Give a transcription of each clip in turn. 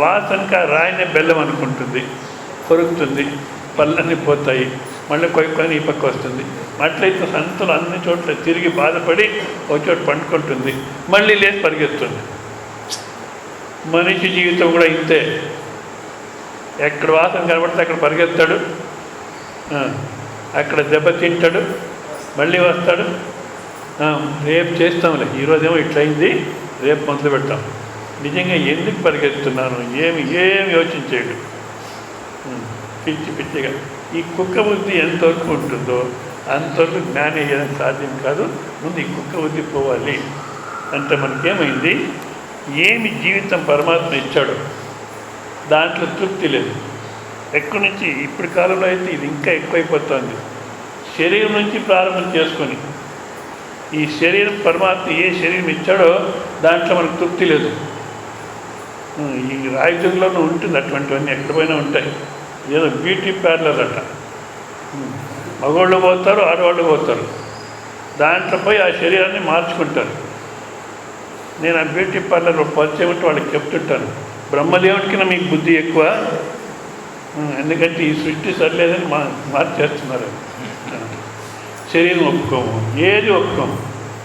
వాసనకి ఆ రాయినే బెల్లం అనుకుంటుంది, కొరుకుతుంది, పళ్ళన్నీ పోతాయి, మళ్ళీ కొన్ని ఈ పక్క వస్తుంది. అట్లయితే సంతలో అన్ని చోట్ల తిరిగి బాధపడి ఒక చోట పండుకుంటుంది, మళ్ళీ లేచి పరిగెత్తుంది. మనిషి జీవితం కూడా ఇంతే. ఎక్కడ వాసన కనబడితే అక్కడ పరిగెత్తాడు, అక్కడ దెబ్బతింటాడు, మళ్ళీ వస్తాడు. రేపు చేస్తాంలే, ఈరోజేమో ఇట్లయింది, రేపు మొదలు పెడతాం. నిజంగా ఎందుకు పరిగెత్తున్నాను, ఏమి యోచించేయడు, పిచ్చిగా. ఈ కుక్క బుద్ధి ఎంతవరకు ఉంటుందో అంతవరకు జ్ఞానం చేయడం సాధ్యం కాదు. ముందు ఈ కుక్క బుద్ధి పోవాలి. అంటే మనకేమైంది, ఏమి జీవితం పరమాత్మ ఇచ్చాడో దాంట్లో తృప్తి లేదు. ఎక్కడి నుంచి ఇప్పుడు కాలంలో అయితే ఇది ఇంకా ఎక్కువైపోతుంది. శరీరం నుంచి ప్రారంభం చేసుకొని ఈ శరీరం పరమాత్మ ఏ శరీరం ఇచ్చాడో దాంట్లో మనకు తృప్తి లేదు. ఈ రాయచూరులోనూ ఉంటుంది అటువంటివన్నీ, ఎక్కడ పోయినా ఉంటాయి. ఏదో బ్యూటీ పార్లర్ అట, మగవాళ్ళు పోతారు, ఆడవాళ్ళు పోతారు, దాంట్లో పోయి ఆ శరీరాన్ని మార్చుకుంటారు. నేను ఆ బ్యూటీ పార్లర్ పరిచయం ఉంటే వాళ్ళకి చెప్తుంటాను, బ్రహ్మదేవుడికి మీకు బుద్ధి ఎక్కువ, ఎందుకంటే ఈ సృష్టి సరిలేదని మార్చేస్తున్నారు. శరీరం ఒప్పుకోము, ఏది ఒప్పుకోము,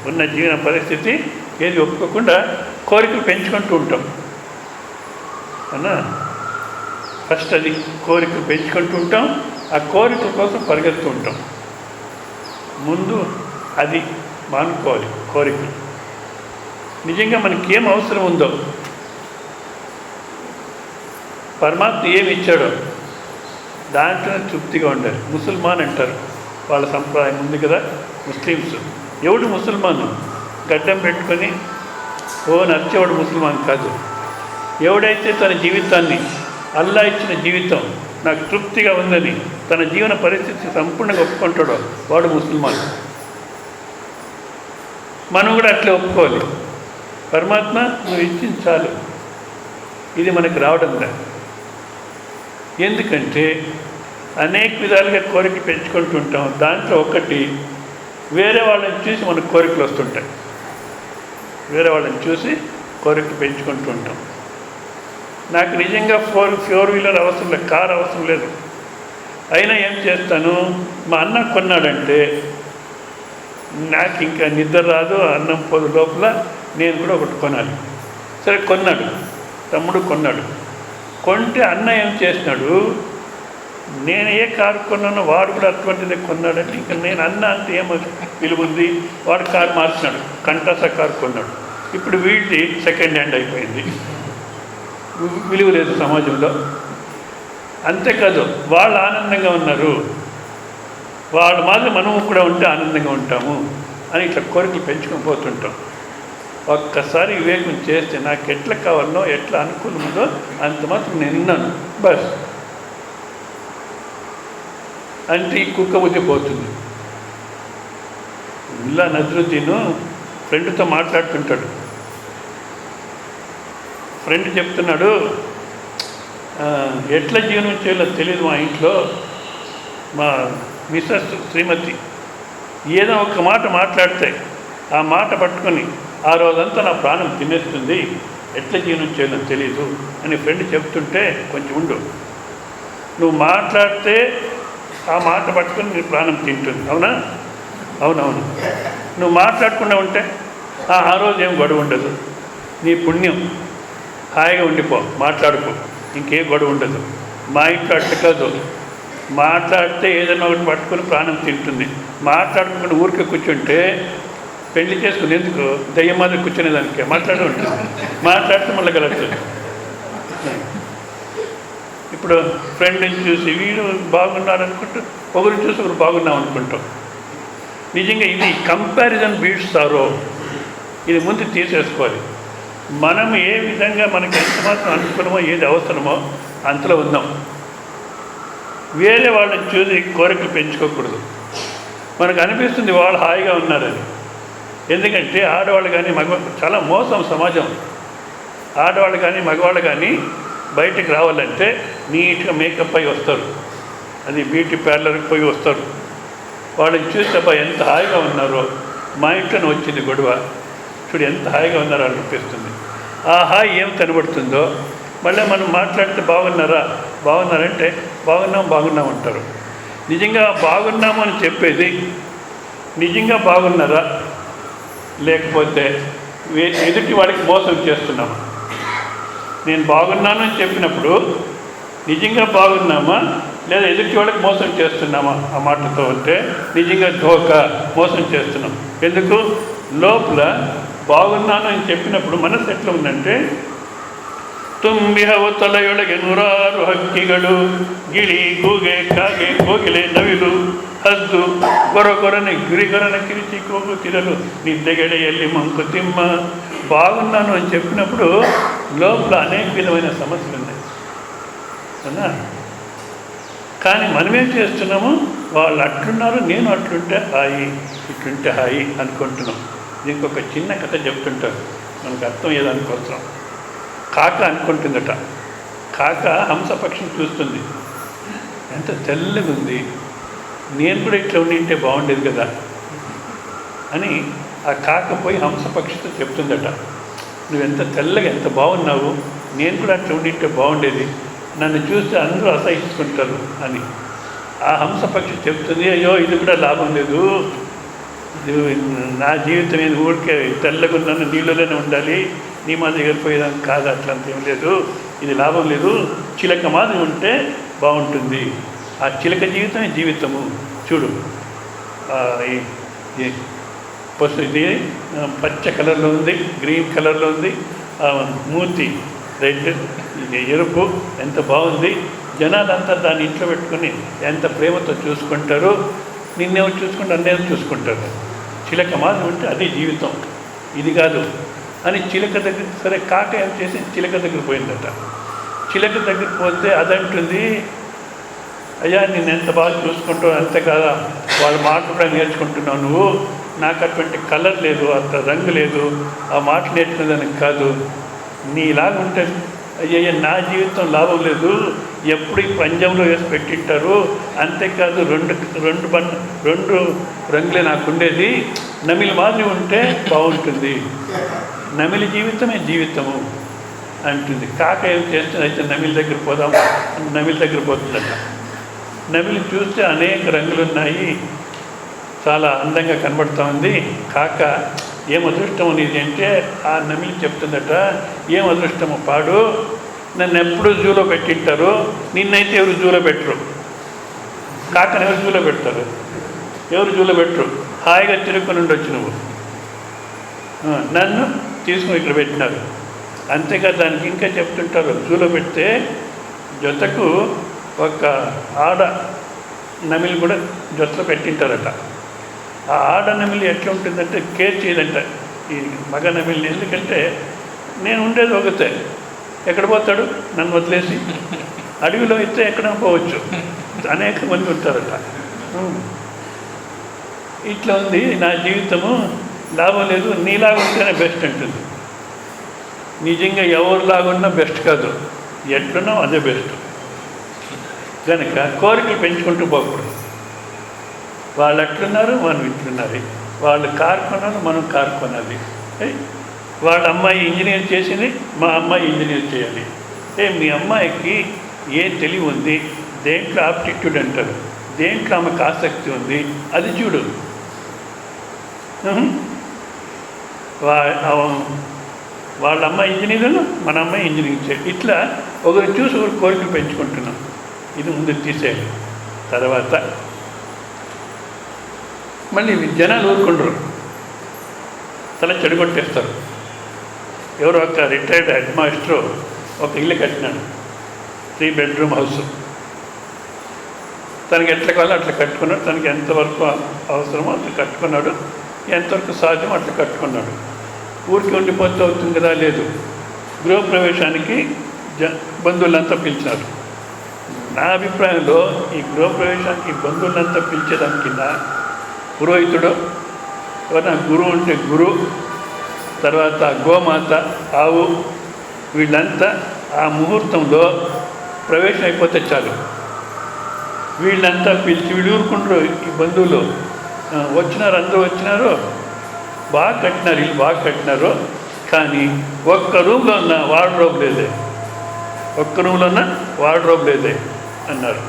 ఉన్న జీవన పరిస్థితి ఏది ఒప్పుకోకుండా కోరికలు పెంచుకుంటూ ఉంటాం అన్నా. ఫస్ట్ అది కోరికలు పెంచుకుంటూ ఉంటాం, ఆ కోరికల కోసం పరిగెడుతూ ఉంటాం. ముందు అది మానుకోవాలి కోరికలు. నిజంగా మనకి ఏం అవసరం ఉందో, పరమాత్మ ఏమి ఇచ్చాడో దాంట్లోనే తృప్తిగా ఉండాలి. ముసల్మాన్ అంటారు, వాళ్ళ సంప్రదాయం ఉంది కదా, ముస్లిమ్స్. ఎవడు ముసల్మాను గడ్డం పెట్టుకొని నచ్చేవాడు ముసల్మాన్ కాదు. ఎవడైతే తన జీవితాన్ని, అల్లా ఇచ్చిన జీవితం నాకు తృప్తిగా ఉందని తన జీవన పరిస్థితి సంపూర్ణంగా ఒప్పుకుంటాడో వాడు ముసల్మాన్. మనం కూడా అట్లే ఒప్పుకోవాలి. పరమాత్మ నువ్వు ఇచ్చింది చాలు, ఇది మనకు రావడం లేదు. ఎందుకంటే అనేక విధాలుగా కోరిక పెంచుకుంటూ ఉంటాం. దాంట్లో ఒకటి, వేరే వాళ్ళని చూసి మనకు కోరికలు వస్తుంటాయి. వేరే వాళ్ళని చూసి కోరిక పెంచుకుంటూ ఉంటాం. నాకు నిజంగా ఫోర్ వీలర్ అవసరం లేదు, కార్ అవసరం లేదు, అయినా ఏం చేస్తాను, మా అన్న కొన్నాడంటే నాకు ఇంకా నిద్ర రాదు, అన్నం పోదు లోపల, నేను కూడా ఒకటి కొనాలి. సరే కొన్నాడు, తమ్ముడు కొన్నాడు. కొంటే అన్న ఏం చేసినాడు, నేను ఏ కారు కొన్నానో వాడు కూడా అటువంటిదే కొన్నాడంటే ఇంకా నేను అన్న అంటే ఏమో విలువ ఉంది. వాడు కారు మార్చినాడు, కంటాసా కారు కొన్నాడు. ఇప్పుడు వీళ్ళది సెకండ్ హ్యాండ్ అయిపోయింది, విలువ లేదు సమాజంలో. అంతేకాదు, వాళ్ళు ఆనందంగా ఉన్నారు, వాళ్ళ మాత్రం మనము కూడా ఉంటే ఆనందంగా ఉంటాము అని ఇట్లా కోరికలు పెంచుకొని పోతుంటాం. ఒక్కసారి వివేకం చేస్తే నాకు ఎట్లా కావాలనో, ఎట్లా అనుకూలం ఉందో అంత మాత్రం నేను విన్నాను బస్ అంటే ఈ కుక్క బుద్ధి పోతుంది. ఇలా నజరుద్దీన్ ఫ్రెండ్తో మాట్లాడుతుంటాడు. ఫ్రెండ్ చెప్తున్నాడు, ఎట్లా జీవనం చేయాలో తెలియదు మా ఇంట్లో, మా మిస్సెస్ శ్రీమతి ఏదో ఒక మాట మాట్లాడితే ఆ మాట పట్టుకొని ఆ రోజంతా నా ప్రాణం తినేస్తుంది, ఎట్లా జీవనం చేయాలో తెలీదు అని ఫ్రెండ్ చెప్తుంటే, కొంచెం ఉండు, నువ్వు మాట్లాడితే ఆ మాట పట్టుకొని నీ ప్రాణం తింటుంది, అవునా? అవునవును. నువ్వు మాట్లాడకుండా ఉంటే ఆ రోజు ఏం గొడవ ఉండదు, నీ పుణ్యం, హాయిగా ఉండిపో, మాట్లాడుకో, ఇంకేం గొడవ ఉండదు. మా ఇంట్లో అట్లా కాదు, మాట్లాడితే ఏదైనా ఒకటి పట్టుకొని ప్రాణం తింటుంది. మాట్లాడుకుంటే ఊరికే కూర్చుంటే పెళ్లి చేసుకుని ఎందుకు, దయ్యం మాదిరి కూర్చునేదానికి మాట్లాడి ఉంటుంది, మాట్లాడితే మళ్ళీ కలుగుతుంది. ఇప్పుడు ఫ్రెండ్ని చూసి వీడు బాగున్నాడు అనుకుంటూ, ఒకరిని చూసి ఒకరు బాగున్నాం అనుకుంటాం. నిజంగా ఇది కంపారిజన్ బీట్స్ సారో, ఇది ముందు తీసేసుకోవాలి. మనం ఏ విధంగా మనకి ఎంత మాత్రం అనుకూలమో, ఏది అవసరమో అంతలో ఉందాం. వేరే వాళ్ళని చూసి కోరికలు పెంచుకోకూడదు. మనకు అనిపిస్తుంది వాళ్ళు హాయిగా ఉన్నారని. ఎందుకంటే ఆడవాళ్ళు కానీ మగవాళ్ళు, చాలా మోసం సమాజం. ఆడవాళ్ళు కానీ మగవాళ్ళు కానీ బయటకు రావాలంటే నీట్గా మేకప్ అయి వస్తారు, అది బ్యూటీ పార్లర్కి పోయి వస్తారు. వాళ్ళని చూసి అబ్బా ఎంత హాయిగా ఉన్నారో, మా ఇంట్లోనే వచ్చింది గొడవ, చూడు ఎంత హాయిగా ఉన్నారో అనిపిస్తుంది. ఆ హాయి ఏం కనబడుతుందో మళ్ళీ మనం మాట్లాడితే బాగున్నారంటే బాగున్నాం అంటారు. నిజంగా బాగున్నాము అని చెప్పేది నిజంగా బాగున్నారా, లేకపోతే ఎదుటి వాడికి మోసం చేస్తున్నామా? నేను బాగున్నాను అని చెప్పినప్పుడు నిజంగా బాగున్నామా, లేదా ఎదుటి వాళ్ళకి మోసం చేస్తున్నామా? ఆ మాటతో అంటే నిజంగా మోసం చేస్తున్నాం. ఎందుకు? లోపల బాగున్నాను అని చెప్పినప్పుడు మనసు ఎట్లా ఉందంటే, ತುಂಬಿಹವು ತಲೆಯೊಳಗೆ ನೂರಾರು ಹಕ್ಕಿಗಳು, ಗಿಳಿ, ಗೂಗೆ, ಕಾಗೆ, ಕೋಗಿಲೆ, ನವಿಲು, ಹದ್ದು ಗೊರಗೊರನೆ ಗಿರಿಗೊರನ ಕಿರಿಚಿ ಕೂಗುತ್ತಿರಲು నిద్దెగಡೆಯಲ್ಲಿ మంకుతిమ్మ. బాగున్నాను అని చెప్పినప్పుడు లోపల అనేక విధమైన సమస్యలు ఉన్నాయి అవునా? కానీ మనమేం చేస్తున్నాము, వాళ్ళు అట్లున్నారు, నేను అట్లుంటే హాయి, ఇట్లుంటే హాయి అనుకుంటున్నాం. దీనికి ఒక చిన్న కథ చెప్తుంటారు, మనకు అర్థం ఏదనుకోసం. కాక అనుకుంటుందట, కాక హంసపక్షిని చూస్తుంది, ఎంత తెల్లగా ఉంది, నేను కూడా ఇట్లా ఉండింటే బాగుండేది కదా అని ఆ కాక పోయి హంసపక్షితో చెప్తుందట, నువ్వెంత తెల్లగా ఎంత బాగున్నావు, నేను కూడా అట్లా ఉండింటే బాగుండేది, నన్ను చూస్తే అందరూ అసహించుకుంటారు అని. ఆ హంసపక్షి చెప్తుంది, అయ్యో ఇది కూడా లాభం లేదు, నా జీవితం ఏది ఊరికే తెల్లగా నన్ను నీళ్ళలోనే ఉండాలి, నీ మా దగ్గర పోయేదానికి కాదు, అట్లంత ఏం లేదు, ఇది లాభం లేదు, చిలక మాదిరి ఉంటే బాగుంటుంది, ఆ చిలక జీవితమే జీవితము. చూడు ఇది పచ్చ కలర్లో ఉంది, గ్రీన్ కలర్లో ఉంది, మూతి రెడ్, ఎరుపు, ఎంత బాగుంది, జనాలంతా దాన్ని ఇంట్లో పెట్టుకొని ఎంత ప్రేమతో చూసుకుంటారు, నిన్నేమో చూసుకుంటే అన్నేమో చూసుకుంటారు. చిలక మాదిరి ఉంటే అది జీవితం, ఇది కాదు అని చిలక దగ్గర. సరే, కాక ఏం చేసి చిలక దగ్గర పోయిందట. చిలక దగ్గర పోతే అదంటుంది, అయ్యా నేను ఎంత బాగా చూసుకుంటావు, అంతే కదా, వాళ్ళ మాట కూడా నేర్చుకుంటున్నావు నువ్వు, నాకు అటువంటి కలర్ లేదు, అంత రంగు లేదు, ఆ మాట నేర్చుకునేదానికి కాదు, నీలాగా ఉంటే అయ్యయ్య నా జీవితం లాభం లేదు, ఎప్పుడు ఈ పంజంలో వేసి పెట్టింటారు, అంతేకాదు రెండు రంగులే నాకు ఉండేది, నమిలి మాదిరి ఉంటే బాగుంటుంది, నమిలి జీవితమే జీవితము అంటుంది. కాక ఏం చేస్తుంది, అయితే నమిలి దగ్గర పోదాం, నమిలి దగ్గర పోతుందట. నమిలి చూస్తే అనేక రంగులు ఉన్నాయి, చాలా అందంగా కనబడుతూ ఉంది. కాక ఏం అదృష్టం అనేది అంటే ఆ నమిలి చెప్తుందట, ఏం అదృష్టము పాడు, నన్ను ఎప్పుడు జూలో పెట్టింటారు, నిన్నైతే ఎవరు జూలో పెట్టరు, కాకని ఎవరు జూలో పెడతారు, ఎవరు జూలో పెట్టరు, హాయిగా తిరుక్కొని ఉండొచ్చు నువ్వు, నన్ను తీసుకుని ఇక్కడ పెట్టినారు, అంతేకాదు దానికి ఇంకా చెప్తుంటారు, జూలో పెడితే జతకు ఒక ఆడ నమిలి కూడా జతలో పెట్టింటారట. ఆ ఆడ నమిలి ఎట్లా ఉంటుందంటే కేర్ చేయదంట ఈ మగ నమిలిని, ఎందుకంటే నేను ఉండేది ఒకతే, ఎక్కడ పోతాడు నన్ను వదిలేసి, అడవిలో అయితే ఎక్కడ పోవచ్చు, అనేక మంది ఉంటారట. ఇట్లా ఉంది నా జీవితము, లాభం లేదు, నీలాగా ఉంటేనే బెస్ట్ అంటుంది. నిజంగా ఎవరిలాగున్నా బెస్ట్ కాదు, ఎట్లున్నావు అదే బెస్ట్. కనుక కోరికలు పెంచుకుంటూ పోకూడదు. వాళ్ళు ఎట్లున్నారు, మనం ఇట్లున్నది, వాళ్ళు కారు కొనాలి, మనం కారు కొనాలి, వాళ్ళ అమ్మాయి ఇంజనీర్ చేసింది, మా అమ్మాయి ఇంజనీర్ చేయాలి. మీ అమ్మాయికి ఏ తెలివి ఉంది, దేంట్లో ఆప్టిట్యూడ్ అంటారు, దేంట్లో ఆమెకు ఆసక్తి ఉంది, అది చూడు. వాళ్ళ అమ్మాయి ఇంజనీర్లు, మన అమ్మాయి ఇంజనీరింగ్ చేయాలి, ఇట్లా ఒకరు చూసి ఒకరు కోరికలు పెంచుకుంటున్నాం. ఇది ముందు తీసేయాలి. తర్వాత మళ్ళీ జనాలు ఊరుకుంటారు, తల చెడగొట్టేస్తారు. ఎవరో ఒక రిటైర్డ్ హెడ్ మాస్టరు ఒక ఇల్లు కట్టినాడు, 3 బెడ్రూమ్ హౌస్. తనకి ఎట్లా కావాలో అట్లా కట్టుకున్నాడు, తనకి ఎంతవరకు అవసరమో అట్లా కట్టుకున్నాడు, ఎంతవరకు సాధ్యమో అట్లా కట్టుకున్నాడు. ఊరికి ఉండిపోతే అవుతుంది కదా, లేదు, గృహప్రవేశానికి బంధువులంతా పిలిచినారు. నా అభిప్రాయంలో ఈ గృహప్రవేశానికి బంధువులంతా పిలిచేదాని కింద పురోహితుడు, ఎవరైనా గురువు ఉంటే గురు, తర్వాత గోమాత, ఆవు, వీళ్ళంతా ఆ ముహూర్తంలో ప్రవేశం అయిపోతే చాలు. వీళ్ళంతా పిలిచి వీళ్ళు ఊరుకుంటారు. ఈ బంధువులు వచ్చినారు, అందరూ వచ్చినారు, బాగా కట్టినారు, ఇల్లు బాగా కట్టినారు, కానీ ఒక్క రూమ్లో ఉన్న వార్డ్రోబ్ లేదే. ఒక్క రూమ్లోన వార్డ్రోబ్ లేదే అన్నారు.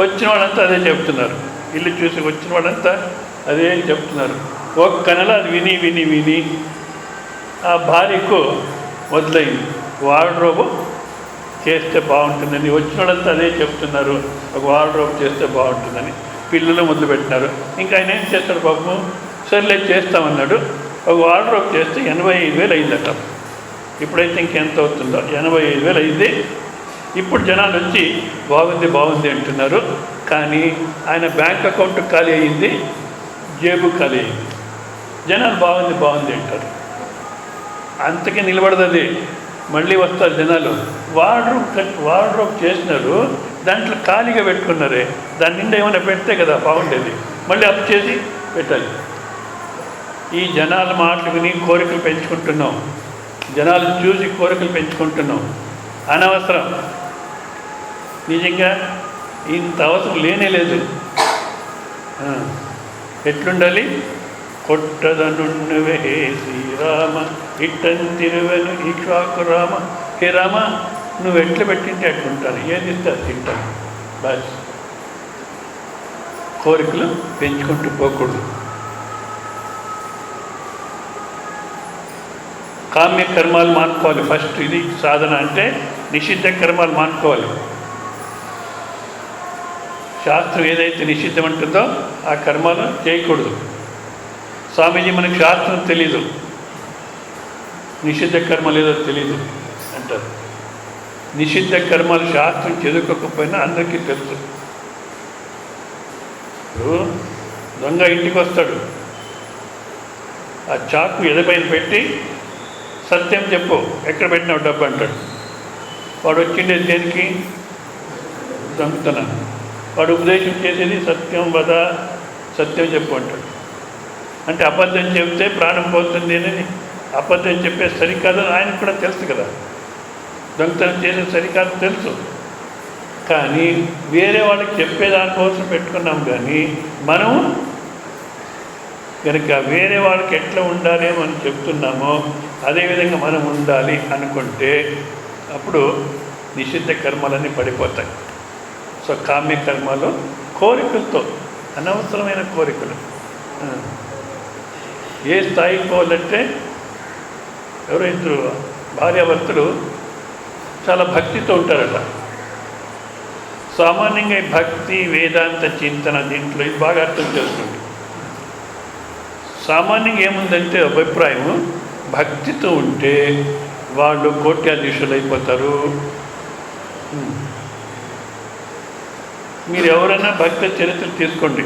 వచ్చిన వాళ్ళంతా అదే చెప్తున్నారు. ఇల్లు చూసి వచ్చిన వాళ్ళంతా అదే చెప్తున్నారు. ఒక్క నెల అది విని విని విని ఆ భార్యకు వదిలైంది. వార్డ్రోబ్ చేస్తే బాగుంటుందని వచ్చిన వాళ్ళంతా అదే చెప్తున్నారు. ఒక వార్డ్రోబ్ చేస్తే బాగుంటుందని పిల్లలు మొదలుపెట్టినారు. ఇంకా ఆయన ఏం చేస్తాడు పాపం, సర్లే చేస్తామన్నాడు. ఒక వార్డ్రోబ్ చేస్తే 85,000 అయిందట. ఇప్పుడైతే ఇంకెంత అవుతుందో, 85,000 అయింది. ఇప్పుడు జనాలు వచ్చి బాగుంది బాగుంది అంటున్నారు. కానీ ఆయన బ్యాంక్ అకౌంట్ ఖాళీ అయ్యింది, జేబు ఖాళీ అయింది. జనాలు బాగుంది బాగుంది అంటారు. అంతకే నిలబడదు అది. మళ్ళీ వస్తారు జనాలు. వార్డ్రోబ్ చేసినారు, దాంట్లో ఖాళీగా పెట్టుకున్నారే, దాని నిండా ఏమైనా పెడితే కదా బాగుండేది. మళ్ళీ అప్ చేసి పెట్టాలి. ఈ జనాల మాటలు విని కోరికలు పెంచుకుంటున్నాం. జనాలు చూసి కోరికలు పెంచుకుంటున్నాం. అనవసరం. నిజంగా ఇంత అవసరం లేనే లేదు. ఎట్లుండాలి? కొట్టదనున్నవే హే శ్రీరామ ఇట్టంతిరువెను ఈక్ష్వాకు రామ. హే రామ, నువ్వు ఎట్లా పెట్టింటే అట్లుంటాను, ఏది ఇస్తే అది తింటాను. బస్. కోరికలు పెంచుకుంటూ పోకూడదు. కామ్య కర్మాలు మానుకోవాలి. ఫస్ట్ ఇది సాధన అంటే నిషిద్ధ కర్మాలు మానుకోవాలి. శాస్త్రం ఏదైతే నిషిద్ధం అంటుందో ఆ కర్మాలు చేయకూడదు. స్వామీజీ మనకు శాస్త్రం తెలీదు, నిషిద్ధ కర్మలు ఏదో తెలీదు అంటారు. నిషిద్ధ కర్మలు శాస్త్రం చదువుకోకపోయినా అందరికీ తెలుసు. ఇప్పుడు దొంగ ఇంటికి వస్తాడు, ఆ చాకు ఎదపైన పెట్టి సత్యం చెప్పు, ఎక్కడ పెట్టినావు డబ్బు అంటాడు. వాడు వచ్చిండేది దేనికి? దొంగతనం. వాడు ఉపదేశం చేసేది సత్యం వద, సత్యం చెప్పు అంటాడు. అంటే అబద్ధం చెప్తే ప్రాణం పోతుంది అని అబద్ధం చెప్పే సరికాదు ఆయనకు కూడా తెలుసు కదా. దొంగతనం చేసే సరికాదు తెలుసు. కానీ వేరే వాళ్ళకి చెప్పేదానికోసం పెట్టుకున్నాం. కానీ మనం కనుక వేరే వాళ్ళకి ఎట్లా ఉండాలి మనం చెప్తున్నామో అదేవిధంగా మనం ఉండాలి అనుకుంటే అప్పుడు నిషిద్ధ కర్మలన్నీ పడిపోతాయి. సో కామ్య కర్మలు కోరికలతో, అనవసరమైన కోరికలు. ఏ స్థాయికి పోవాలంటే, ఎవరో ఇద్దరు భార్యాభర్తలు చాలా భక్తితో ఉంటారట. సామాన్యంగా ఈ భక్తి వేదాంత చింతన దీంట్లో ఇది బాగా అర్థం చేసుకోండి. సామాన్యంగా ఏముందంటే అభిప్రాయం, భక్తితో ఉంటే వాళ్ళు కోట్యాధీశులు అయిపోతారు. మీరు ఎవరైనా భక్త చరిత్ర తీసుకోండి.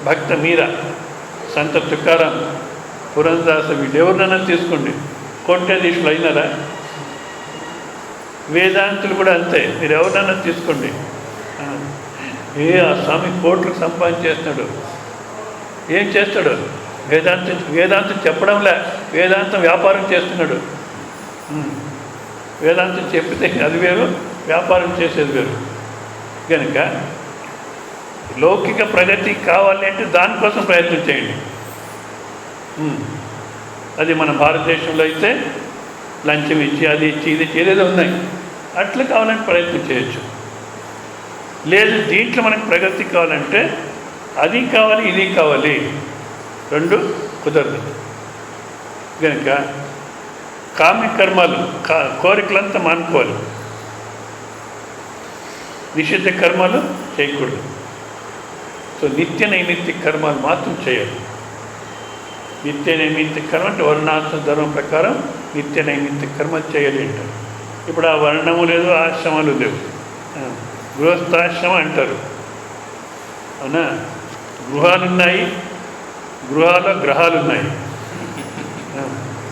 భక్త మీరా, సంత తుకారాం, పురందాస, వీళ్ళు ఎవరినైనా తీసుకోండి, కోట్యాధీశులు అయినారా? వేదాంతులు కూడా అంతే. మీరు ఎవరినైనా తీసుకోండి. ఆ స్వామి కోట్లు సంపాదించేస్తున్నాడు. ఏం చేస్తాడు? వేదాంతం చెప్పడంలే, వేదాంతం వ్యాపారం చేస్తున్నాడు. వేదాంతం చెప్పితే అది వేరు, వ్యాపారం చేసేది వేరు. కనుక లౌకిక ప్రగతి కావాలి అంటే దానికోసం ప్రయత్నం చేయండి. అది మన భారతదేశంలో అయితే లంచం ఇచ్చి అది ఇచ్చి ఇది ఏదేదో ఉన్నాయి, అట్లా కావాలంటే ప్రయత్నం చేయొచ్చు. లేదు దీంట్లో మనకు ప్రగతి కావాలంటే అది కావాలి ఇది కావాలి, రెండు కుదరదు. కనుక కామ్య కర్మాలు కోరికలంతా మానుకోవాలి, నిషిద్ధ కర్మాలు చేయకూడదు. సో నిత్య నైమిత్తిక కర్మాలు మాత్రం చేయాలి. నిత్య నైమిత్తిక కర్మ అంటే వర్ణాశ్రమ ధర్మం ప్రకారం నిత్య నైమిత్తిక కర్మలు చేయాలి అంటారు. ఇప్పుడు ఆ వర్ణము లేదు, ఆశ్రమాలు లేవు, గృహస్థాశ్రమం అంటారు. అవునా? గృహాలున్నాయి, గృహాల్లో గ్రహాలున్నాయి.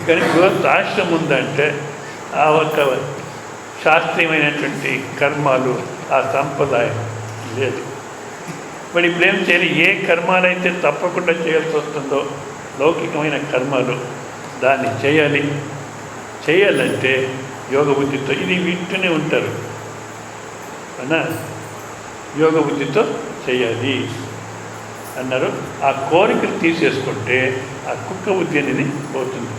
కానీ గృహస్థాశ్రమం ఉందంటే ఆ ఒక శాస్త్రీయమైనటువంటి కర్మాలు, ఆ సంప్రదాయం లేదు. మరి ఇప్పుడు ఏం చేయాలి? ఏ కర్మాలైతే తప్పకుండా చేయాల్సి వస్తుందో లౌకికమైన కర్మలు దాన్ని చేయాలి. చేయాలంటే యోగ బుద్ధితో, ఇది వింటూనే ఉంటారు అన్నా, యోగ బుద్ధితో చేయాలి అన్నారు. ఆ కోరికలు తీసేసుకుంటే ఆ కుక్క బుద్ధి అనేది పోతుంది.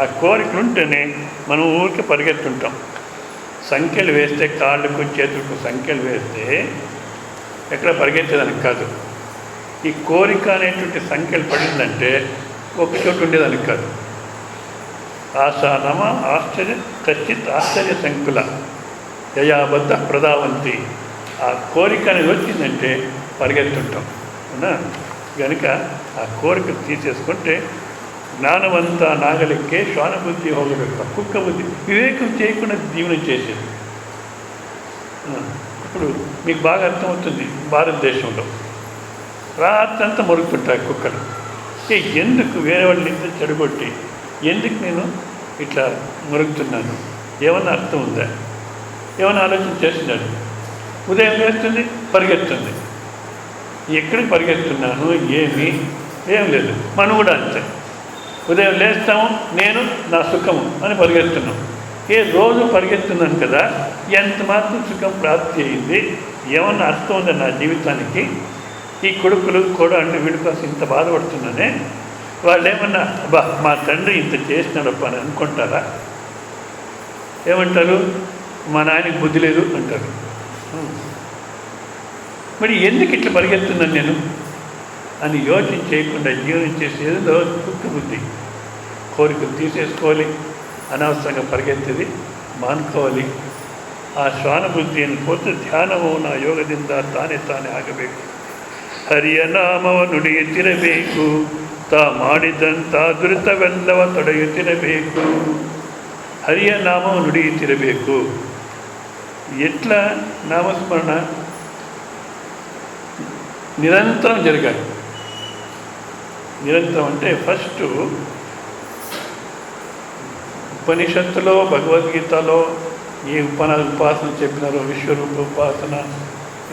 ఆ కోరికలు ఉంటేనే మనం ఊరికి పరిగెత్తుంటాం. సంఖ్యలు వేస్తే కాళ్ళకు చేతులకు సంఖ్యలు వేస్తే ఎక్కడ పరిగెత్తేదానికి కాదు. ఈ కోరిక అనేటువంటి సంఖ్యలు పడిందంటే ఒక చోటు ఉండేదానికి కాదు. ఆశానమ ఆశ్చర్య కచ్చిత్ ఆశ్చర్య సంకుల యయాబద్ధ ప్రధావంతి. ఆ కోరిక అనేది వచ్చిందంటే పరిగెత్తుంటాం అవునా. కనుక ఆ కోరిక తీసేసుకుంటే జ్ఞానవంతా నాగలిక్కే శ్వానబుద్ధి ಹೋಗಬೇಕು. కుక్క బుద్ధి వివేకం చేయకుండా జీవనం చేసేది. ఇప్పుడు మీకు బాగా అర్థమవుతుంది. భారతదేశంలో రాత్రంతా మొరుగుతుంటాయి కుక్కలు. ఎందుకు వేరే వాళ్ళని ఇంత చెడగొట్టి ఎందుకు నేను ఇట్లా మొరుగుతున్నాను? ఏమన్నా అర్థం ఉందా? ఏమన్నా ఆలోచన చేస్తున్నాడు? ఉదయం లేస్తుంది, పరిగెత్తుంది. ఎక్కడికి పరిగెత్తున్నాను? ఏం లేదు. మనం కూడా అంతే. ఉదయం లేస్తాము, నేను నా సుఖము అని పరిగెత్తున్నాం. రోజు పరిగెత్తున్నాను కదా, ఎంత మాత్రం సుఖం ప్రాప్తి అయింది? ఏమన్నా అర్థం ఉందా నా జీవితానికి? ఈ కొడుకులు కూడా అంటే వీడి కోసం ఇంత బాధపడుతున్నానే, వాళ్ళు ఏమన్నా అబ్బా మా తండ్రి ఇంత చేసినాడప్ప అని అనుకుంటారా? ఏమంటారు? మా నాయనకి బుద్ధి లేదు అంటారు. మరి ఎందుకు ఇట్లా పరిగెత్తున్నాను నేను అని యోచన చేయకుండా జీవనం చేసేదో కుక్క బుద్ధి. కోరికలు తీసేసుకోవాలి, అనవసరంగా పరిగెత్తేది మానుకోవాలి. ಆ ಶ್ವಾನಬುದ್ಧಿಯನ್ನು ಕೊಟ್ಟು ಧ್ಯಾನವನ್ನು ಯೋಗದಿಂದ ತಾನೇ ಆಗಬೇಕು. ಹರಿಯ ನಾಮವ ನುಡಿಯುತ್ತಿರಬೇಕು. ತಾ ಮಾಡಿದಂಥ ದುರಿತವೆಲ್ಲವ ತೊಡೆಯುತ್ತಿರಬೇಕು. ಹರಿಯ ನಾಮವ ನುಡಿಯುತ್ತಿರಬೇಕು. ఎట్లా నామస్మరణ నిరంతరం జరగాలి. నిరంతరం అంటే ఫస్ట్ ఉపనిషత్తులో భగవద్గీతలో ఏ ఉపాసన చెప్పినారో విశ్వరూప ఉపాసన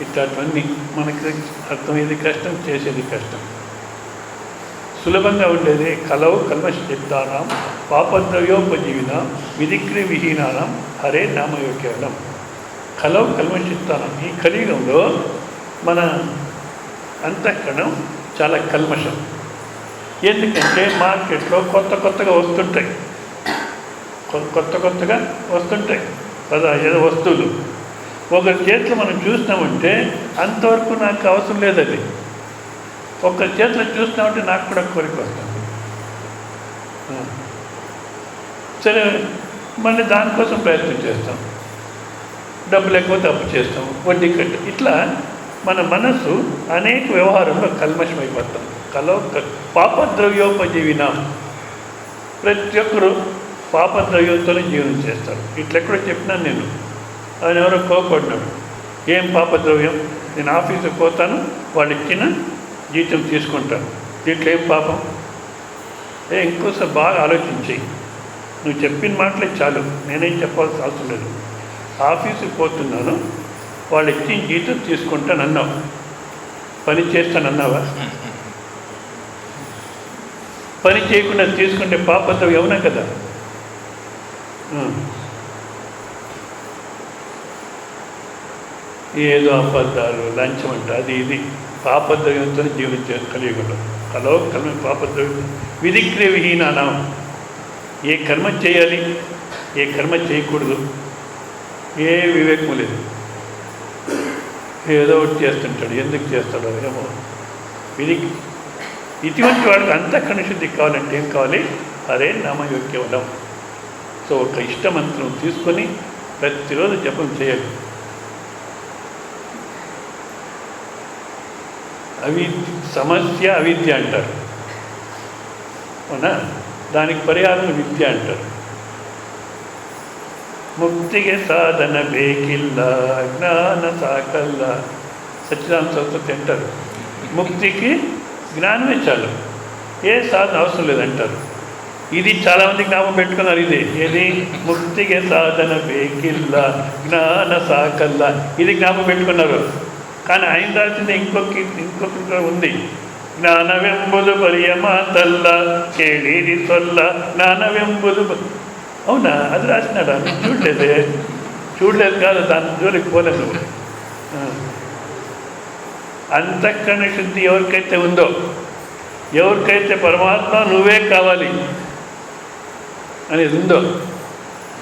ఇట్లాంటివన్నీ మనకి అర్థమయ్యేది కష్టం, చేసేది కష్టం. సులభంగా ఉండేది కలవు కల్మషితానాం పాపద్రవ్యోపజీవినాం విధిక్రియ విహీనానాం హరే నామయోగ్యం. కలవు కల్మషితానం. ఈ కలియుగంలో మన అంతఃకరణం చాలా కల్మషం. ఎందుకంటే మార్కెట్లో కొత్తగా వస్తుంటాయి, కొత్తగా వస్తుంటాయి ఏదో వస్తువులు. ఒకరి చేతిలో మనం చూసినామంటే అంతవరకు నాకు అవసరం లేదు. అది ఒకరి చేతిలో చూసినామంటే నాకు కూడా కోరిక వస్తుంది. సరే, మళ్ళీ దానికోసం ప్రయత్నం చేస్తాం. డబ్బు లేకపోతే అప్పు చేస్తాం, వడ్డీ కట్టు. ఇట్లా మన మనసు అనేక వ్యవహారంలో కల్మషం అయిపోతాం. పాపద్రవ్యోపజీవినాం. ప్రతి ఒక్కరు పాపద్రవ్యంతోనే జీవనం చేస్తారు. ఇట్లెక్కడో చెప్పినాను నేను. ఆయన ఎవరో కోపడినాడు. ఏం పాపద్రవ్యం? నేను ఆఫీసుకి పోతాను, వాళ్ళు ఇచ్చిన జీతం తీసుకుంటాను, దీంట్లో ఏం పాపం? ఇంకోసారి బాగా ఆలోచించి నువ్వు చెప్పిన మాటలే చాలు, నేనేం చెప్పాల్సిన అవసరం లేదు. ఆఫీసుకి పోతున్నాను, వాళ్ళు ఇచ్చిన జీతం తీసుకుంటాను అన్నావు, పని చేస్తానన్నావా? పని చేయకుండా తీసుకుంటే పాపద్రవ్యం అవునా కదా? ఏదో అబద్ధాలు, లంచం అంట, అది ఇది పాపద్రవ్యంతో జీవించే కలియుగంలో. కల్మ పాపద్రవ్యం విధిక్రియ విహీనానం. ఏ కర్మ చేయాలి, ఏ కర్మ చేయకూడదు, ఏ వివేకం లేదు. ఏదో ఒకటి చేస్తుంటాడు. ఎందుకు చేస్తాడో ఏమో. ఇటువంటి వాడికి అంతఃకరణ శుద్ధి కావాలంటే ఏం కావాలి? హరే నామయోగ్యం. సో ఒక ఇష్టమంత్రం తీసుకొని ప్రతిరోజు జపం చేయాలి. సమస్య అవిద్య అంటారు అవునా? దానికి పరిహారం విద్య అంటారు. ముక్తిಗೆ సాధన ಬೇಕಿಲ್ಲ జ్ఞాన సాకల్ల. సచ్చిదానంద సరస్వతి అంటారు, ముక్తికి జ్ఞానమే చాలు, ఏ సాధన అవసరం లేదంటారు. ఇది చాలామంది జ్ఞాపకం పెట్టుకున్నారు. ఏది ముక్తిಗೆ సాధన ಬೇಕಿಲ್ಲ జ్ఞాన సాకల్ల, ఇది జ్ఞాపకం పెట్టుకున్నారు. కానీ ఆయన రాసింది ఇంకొక ఉంది. జ్ఞానವೆಂಬುದು ಬರಿಯ ಮಾತಲ್ಲ ಕೇಳಿರಿ ಸೊಲ್ಲ జ్ఞానವೆಂಬುದು. అవునా? అది రాసినాడా? చూడలేదు కాదు, దాని జోలికి పోలేదు నువ్వు. అంతఃకరణ శుద్ధి ఎవరికైతే ఉందో, ఎవరికైతే పరమాత్మ నువ్వే కావాలి, అనేది ఉందో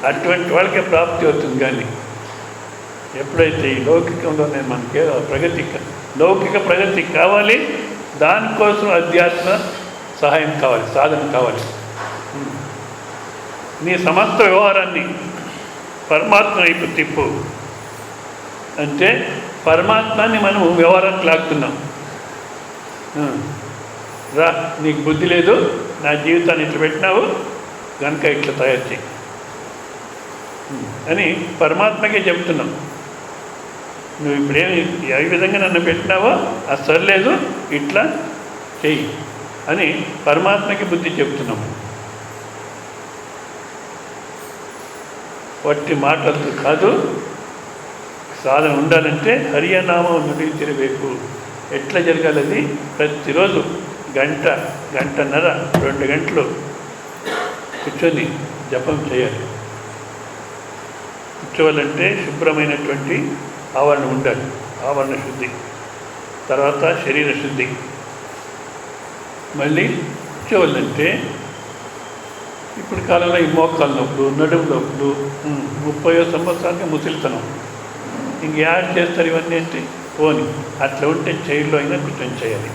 అటువంటి వాళ్ళకే ప్రాప్తి అవుతుంది. కానీ ఎప్పుడైతే ఈ లౌకికంలోనే మనకి లౌకిక ప్రగతి కావాలి, దానికోసం అధ్యాత్మ సహాయం కావాలి, సాధన కావాలి. నీ సమస్త వ్యవహారాన్ని పరమాత్మ వైపు తిప్పు అంటే పరమాత్మాన్ని మనం వ్యవహారానికి లాగుతున్నాం. రా, నీకు బుద్ధి లేదు, నా జీవితాన్ని ఇట్లా పెట్టినావు కనుక ఇట్లా తయారు చేయి అని పరమాత్మకే చెప్తున్నాం. నువ్వు ఇప్పుడేమి ఏ విధంగా నన్ను పెట్టినావో అది సరిలేదు, ఇట్లా చెయ్యి అని పరమాత్మకి బుద్ధి చెప్తున్నాము. వట్టి మాటలతో కాదు, సాధన ఉండాలంటే హరియనామం నుడి తిరగಬೇಕು. ఎట్లా జరగాలి? అది ప్రతిరోజు గంటన్నర 2 గంటలు కూర్చొని జపం చేయాలి. కూర్చోవాలంటే శుభ్రమైనటువంటి ఆవరణ ఉండాలి, ఆవరణ శుద్ధి, తర్వాత శరీర శుద్ధి. మళ్ళీ కూర్చోవాలంటే ఇప్పుడు కాలంలో ఈ మోకాళ్ళ నొప్పులు, నడుము నొప్పులు, 30వ సంవత్సరానికి ముసలితనం, ఇంక యాడ్ చేస్తారు ఇవన్నీ అంటే పోని. అట్లా ఉంటే చైర్లో అయినా కూర్చొని చేయాలి.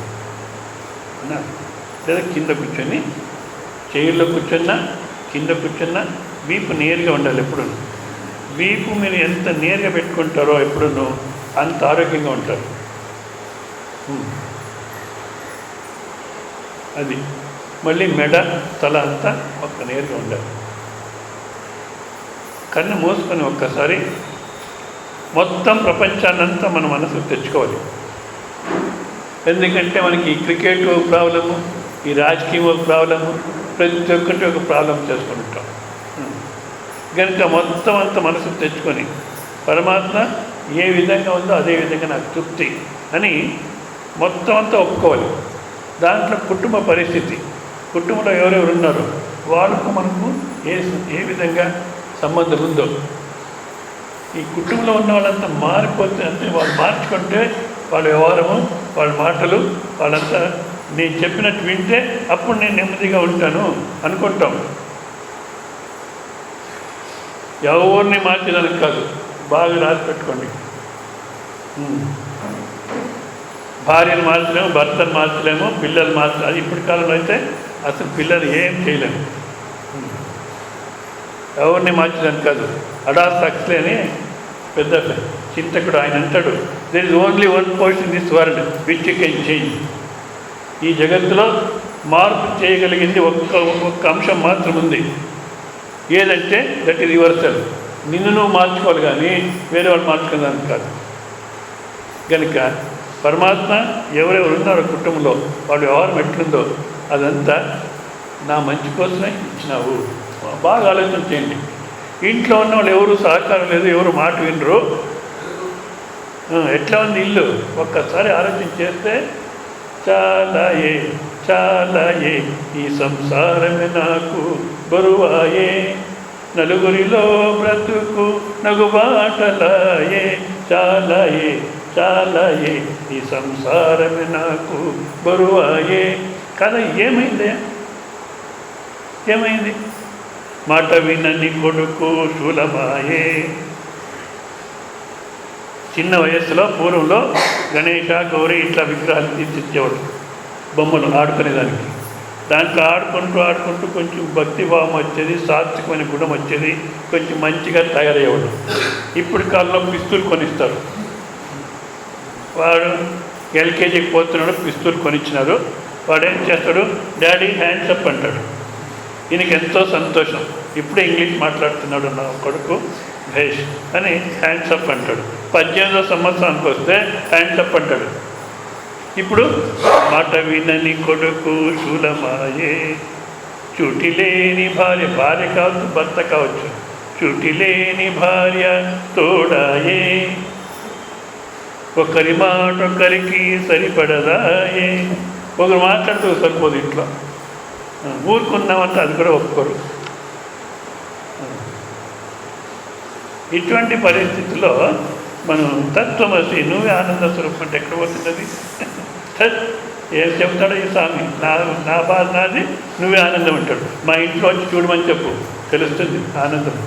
లేదా కింద కూర్చొని, చైర్లో కూర్చున్నా కింద కూర్చున్నా వీపు నేరుగా ఉండాలి. ఎప్పుడు వీపు మీరు ఎంత నేరుగా పెట్టుకుంటారో ఎప్పుడూ అంత ఆరోగ్యంగా ఉంటారు. అది మళ్ళీ మెడ తల అంతా ఒక్క నేరుగా ఉండాలి. కన్ను మూసుకొని ఒక్కసారి మొత్తం ప్రపంచాన్నంతా మన మనసుకు తెచ్చుకోవాలి. ఎందుకంటే మనకి ఈ క్రికెట్ ఒక ప్రాబ్లము, ఈ రాజకీయం ఒక ప్రాబ్లము, ప్రతి ఒక్కటి ఒక ప్రాబ్లం చేసుకుని ఉంటాం. కనుక మొత్తం అంతా మనసుకు తెచ్చుకొని పరమాత్మ ఏ విధంగా ఉందో అదే విధంగా నాకు తృప్తి అని మొత్తం అంతా ఒప్పుకోవాలి. దాంట్లో కుటుంబ పరిస్థితి, కుటుంబంలో ఎవరెవరు ఉన్నారో వాళ్ళకు మనకు ఏ విధంగా సంబంధం ఉందో, ఈ కుటుంబంలో ఉన్న వాళ్ళంతా మారిపోతే అంటే వాళ్ళు మార్చుకుంటే వాళ్ళ వ్యవహారము, వాళ్ళ మాటలు, వాళ్ళంతా నేను చెప్పినట్టు వింటే అప్పుడు నేను నెమ్మదిగా ఉంటాను అనుకుంటాం. ఎవరిని మార్చడానికి కాదు, బాగా రాసి పెట్టుకోండి. భార్యను మార్చలేము, భర్తను మార్చలేము, పిల్లలు మార్చలేము. అది ఇప్పటి కాలంలో అయితే అసలు పిల్లలు ఏం చేయలేము. ఎవరిని మార్చడానికి కాదు. అడాస్ హక్స్లీ అని పెద్ద చింతకుడు ఆయన అంటాడు, there is only one portion in this world which you can change. ఈ జగత్తులో మార్పు చేయగలిగింది ఒక్క అంశం మాత్రం ఉంది. ఏదంటే దట్ ఈజ్ యువర్ సెల్ఫ్. నిన్ను నువ్వు మార్చుకోవాలి కానీ వేరే వాళ్ళు మార్చుకోవడానికి కాదు. కనుక పరమాత్మ ఎవరెవరు ఉన్నారో కుటుంబంలో వాళ్ళు వ్యవహారం ఎట్లుందో అదంతా నా మంచి కోసమే ఇచ్చినావు. బాగా ఆలోచన చేయండి. ఇంట్లో ఉన్న వాళ్ళు ఎవరు సహకారం లేదు, ఎవరు మాట వినరు. ఎట్లా ఉంది ఇల్లు ఒక్కసారి ఆలోచన చేస్తే చాలాయే చాలాయే ఈ సంసారమే నాకు బరువాయే, నలుగురిలో బ్రతుకు నగుబాటలాయే, చాలాయే చాలాయే ఈ సంసారమే నాకు బరువాయే. కదా ఏమైందే? ఏమైంది? మాట వినని కొడుకు శూలమాయే. చిన్న వయస్సులో పూర్వంలో గణేష గౌరీ ఇట్లా విగ్రహాలు తీర్చిచ్చేవాడు, బొమ్మలు ఆడుకునేదానికి. దాంట్లో ఆడుకుంటూ కొంచెం భక్తిభావం వచ్చేది, సాత్వికమైన గుణం వచ్చేది, కొంచెం మంచిగా తయారయ్యేవాడు. ఇప్పుడు కాలంలో పిస్తూలు కొనిస్తారు. వాడు ఎల్కేజీకి పోతున్నాడు, పిస్తూలు కొనిచ్చినారు. వాడు ఏం చేస్తాడు, డాడీ హ్యాండ్స్ అప్ అంటాడు. ఈయనకి ఎంతో సంతోషం. ఇప్పుడే ఇంగ్లీష్ మాట్లాడుతున్నాడు నా కొడుకు భేష్ అని హ్యాండ్స్ అప్ అంటాడు. 18వ సంవత్సరానికి వస్తే హ్యాండ్స్ అప్ అంటాడు. ఇప్పుడు మాట వినని కొడుకు శూలమాయే, చుటి లేని భార్య, భార్య కావచ్చు భర్త కావచ్చు, చుటి లేని భార్య తోడాయే, ఒకరి మాట ఒకరికి సరిపడదాయే. ఒకరు మాట్లాడుతూ సరిపోదు, ఇంట్లో ఊరుకున్నామంటే అది కూడా ఒప్పుకోరు. ఇటువంటి పరిస్థితుల్లో మనం తత్వమసి నువ్వే ఆనంద స్వరూపం అంటే ఎక్కడ పోతున్నది? ఏం చెప్తాడో ఈ స్వామి, నా బాధ నాది, నువ్వే ఆనందం అంటాడు. మా ఇంట్లో వచ్చి చూడమని చెప్పు, తెలుస్తుంది ఆనందం.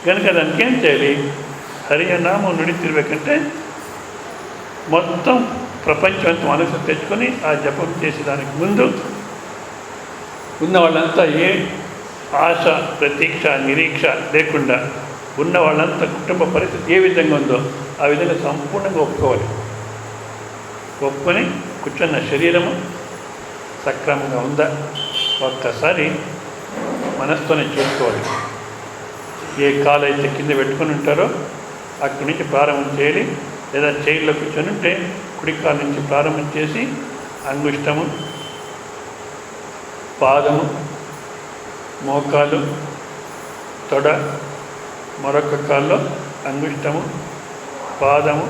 కనుక దానికి ఏం చేయాలి? హరినామం నుడితిరಬೇకంటే మొత్తం ప్రపంచం అంతా మనసు తెచ్చుకొని ఆ జపం చేసేదానికి ముందు ఉన్న వాళ్ళంతా ఏ ఆశ, ప్రతీక్ష, నిరీక్ష లేకుండా ఉన్న వాళ్ళంతా కుటుంబ పరిస్థితి ఏ విధంగా ఉందో ఆ విధంగా సంపూర్ణంగా ఒప్పుకోవాలి. ఒప్పుకొని కూర్చున్న శరీరము సక్రమంగా ఉందా ఒక్కసారి మనసుతోనే చూసుకోవాలి. ఏ కాలు అయితే కింద పెట్టుకొని ఉంటారో అక్కడి నుంచి ప్రారంభం చేయాలి. లేదా చైర్లో కూర్చొని ఉంటే కుడి కాలు నుంచి ప్రారంభం చేసి అంగుష్టము, పాదము, మోకాలు, తొడ, మరొక కాల్లో అంగుష్టము, పాదము,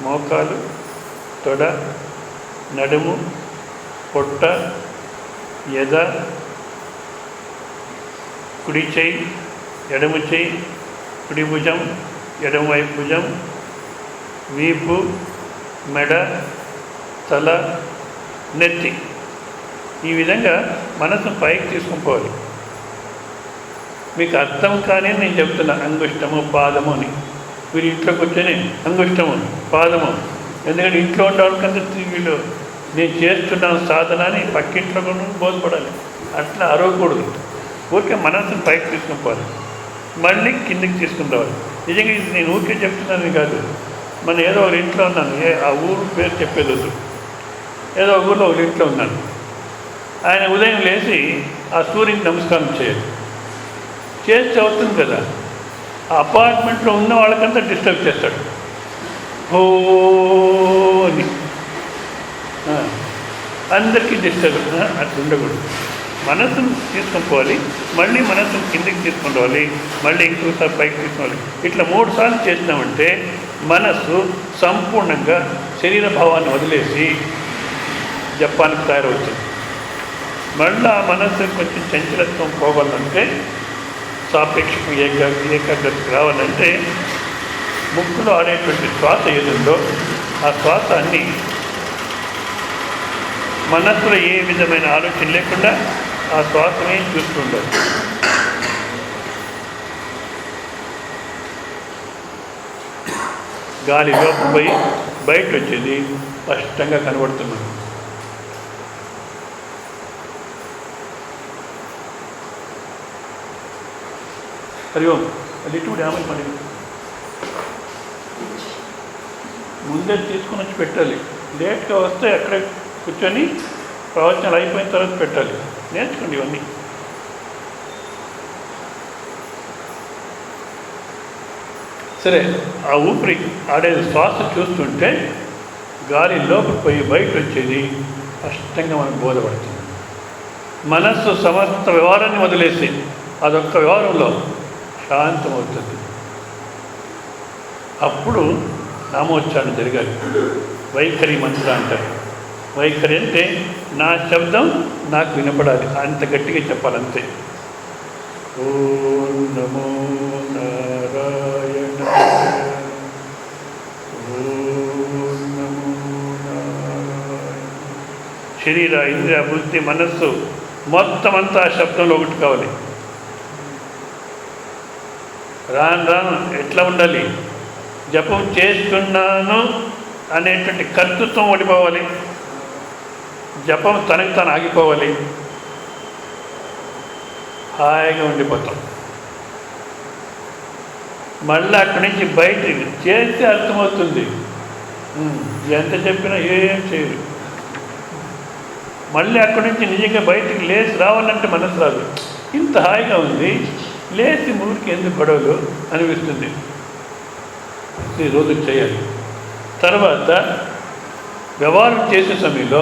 మోకాలు, తొడ, నడుము, పొట్ట, ఎద, కుడి చేయి, ఎడమ చేయి, కుడి భుజం, ఎడమవైపు భుజం, వీపు, మెడ, తల, నెత్తి. ఈ విధంగా మనసు పైకి తీసుకొని పోవాలి. మీకు అర్థం కానీ నేను చెప్తున్నా అంగుష్టము, పాదము అని. మీరు ఇంట్లో కూర్చొని అంగుష్టము, పాదము, ఎందుకంటే ఇంట్లో ఉండేవాళ్ళకంటే వీళ్ళు నేను చేస్తున్నాను సాధన అని పక్కింట్లో కూడా బోధపడాలి. అట్లా అరవకూడదు. ఊరికే మనసును పైకి తీసుకొని పోవాలి, మళ్ళీ కిందికి తీసుకుని రావాలి. నిజంగా ఇది నేను ఊరికే చెప్తున్నాను కాదు. మన ఏదో ఒక ఇంట్లో ఉన్నాను, ఆ ఊరు పేరు చెప్పేది వద్దు. ఏదో ఒక ఊళ్ళో ఒక ఇంట్లో ఉన్నాను. ఆయన ఉదయం లేచి ఆ సూర్యునికి నమస్కారం చేయాలి. చేస్తే అవుతుంది కదా. ఆ అపార్ట్మెంట్లో ఉన్న వాళ్ళకంతా డిస్టర్బ్ చేస్తాడు. ఓ అని అందరికీ డిస్టర్బ్. అట్లా ఉండకూడదు. మనసును తీసుకొని పోవాలి, మళ్ళీ మనసును కిందికి తీసుకొని రావాలి, మళ్ళీ ఇంకోసారి పైకి తీసుకోవాలి. ఇట్లా 3 సార్లు చేసినామంటే మనస్సు సంపూర్ణంగా శరీర భావాన్ని వదిలేసి జపానికి తయారవుతుంది. మళ్ళీ ఆ మనస్సు కొంచెం చంచలత్వం పోవాలంటే, సాపేక్షకు ఏకాగ్రతకు రావాలంటే ముక్కులో ఆడేటువంటి శ్వాస ఏదుందో ఆ శ్వాస అన్నీ మనస్సులో ఏ విధమైన ఆలోచన లేకుండా ఆ శ్వాసమే చూస్తుండాలి. గాలి లోపల పోయి బయట వచ్చేది స్పష్టంగా కనబడుతున్నాను. హరి ఓం. అది ఇటువంటి ఆమె పని ముందే తీసుకుని వచ్చి పెట్టాలి. లేట్గా వస్తే అక్కడే కూర్చొని ప్రవచనాలు అయిపోయిన తర్వాత పెట్టాలి. నేర్చుకోండి ఇవన్నీ. సరే, ఆ ఊపిరి ఆడేది శ్వాస చూస్తుంటే గాలి లోపలికి పోయి బయట వచ్చేది స్పష్టంగా మనకు బోధపడుతుంది. మనస్సు సమస్త వ్యవహారాన్ని వదిలేసి అదొక్క వ్యవహారంలో శాంతమవుతుంది. అప్పుడు నామోచ్చారణ జరగాలి. వైఖరి మంత్ర అంటారు. వైఖరి అంటే నా శబ్దం నాకు వినపడాలి, అంత గట్టిగా చెప్పాలంతే. ఓం నమో నారాయణ, ఓం నమో నారాయణ. శరీర, ఇంద్రియ, బుద్ధి, మనస్సు మొత్తం అంతా ఆ శబ్దంలో ఒకటి కావాలి. రాను రాను ఎట్లా ఉండాలి? జపం చేస్తున్నాను అనేటువంటి కర్తృత్వం ఓడిపోవాలి. జపం తనకు తాను ఆగిపోవాలి. హాయిగా ఉండిపోతాం. మళ్ళీ అక్కడి నుంచి బయటికి చేస్తే అర్థమవుతుంది. ఎంత చెప్పినా ఏం చేయరు. మళ్ళీ అక్కడి నుంచి నిజంగా బయటికి లేచి రావాలంటే మనసు రాదు. ఇంత హాయిగా ఉంది, లేచి ఊరికి ఎందుకు గొడవలు అనిపిస్తుంది. ఈ రోజు చేయాలి. తర్వాత వ్యవహారం చేసే సమయంలో